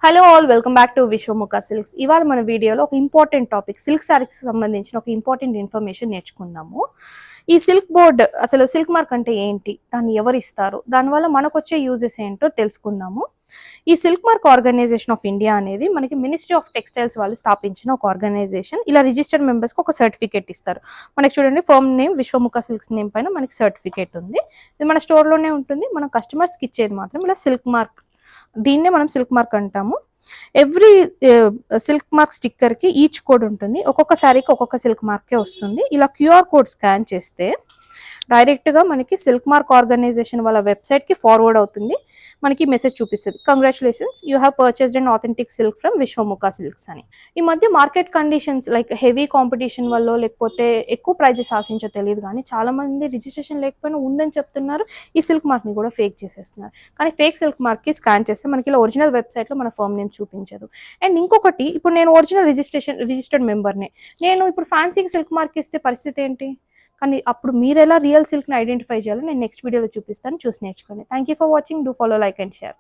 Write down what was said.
Hello all welcome back to Vishwamukha silks. ఇవాళ మన వీడియోలో ఒక ఇంపార్టెంట్ టాపిక్ సిల్క్ శారీకి సంబంధించిన ఒక ఇంపార్టెంట్ ఇన్ఫర్మేషన్ నేర్చుకుందాము. ఈ సిల్క్ బోర్డ్ అసలు సిల్క్ మార్క్ అంటే ఏంటి, దాన్ని ఎవరు ఇస్తారు, దానివల్ల మనకు వచ్చే యూజెస్ ఏంటో తెలుసుకుందాము. ఈ silk mark organisation of India అనేది మనకి మినిస్ట్రీ ఆఫ్ టెక్స్టైల్స్ వాళ్ళు స్థాపించిన ఒక ఆర్గనైజేషన్. ఇలా రిజిస్టర్డ్ మెంబర్స్కి ఒక సర్టిఫికేట్ ఇస్తారు. మనకి చూడండి, firm name Vishwamukha silks name పైన మనకి సర్టిఫికేట్ ఉంది. ఇది మన స్టోర్లోనే ఉంటుంది. మన కస్టమర్స్కి ఇచ్చేది మాత్రం ఇలా సిల్క్ మార్క్. దీన్నే మనం సిల్క్ మార్క్ అంటాము. ఎవ్రీ సిల్క్ మార్క్ స్టిక్కర్ కి ఈచ్ కోడ్ ఉంటుంది. ఒక్కొక్క శారీకి ఒక్కొక్క సిల్క్ మార్కే వస్తుంది. ఇలా క్యూఆర్ కోడ్ స్కాన్ చేస్తే డైరెక్ట్ గా మనకి సిల్క్ మార్క్ ఆర్గనైజేషన్ వాళ్ళ వెబ్సైట్ కి ఫార్వర్డ్ అవుతుంది. మనకి మెసేజ్ చూపిస్తుంది, congratulations, you have purchased and authentic silk from Vishwamukha silks అని. ఈ మధ్య market conditions like heavy competition వల్ల లేకపోతే ఎక్కువ ప్రైజెస్ ఆశించో తెలియదు, కానీ చాలా మంది రిజిస్ట్రేషన్ లేకపోయినా ఉందని చెప్తున్నారు. ఈ సిల్క్ మార్క్ ని కూడా ఫేక్ చేసేస్తున్నారు. కానీ ఫేక్ సిల్క్ మార్క్ కి స్కాన్ చేస్తే మనకి ఇలా ఒరిజినల్ వెబ్సైట్ లో మన ఫర్మ్ నేమ్ చూపించదు. అండ్ ఇంకొకటి, ఇప్పుడు నేను ఒరిజినల్ రిజిస్టర్డ్ మెంబర్నే, నేను ఇప్పుడు ఫ్యాన్సీకి సిల్క్ మార్క్ ఇస్తే పరిస్థితి ఏంటి? కానీ అప్పుడు మీరు ఎలా రియల్ సిల్క్ని ఐడెంటిఫై చేయాలో నేను నెక్స్ట్ వీడియోలో చూపిస్తాను, చూసి నేర్చుకోండి. Thank you for watching. Do follow, like and share.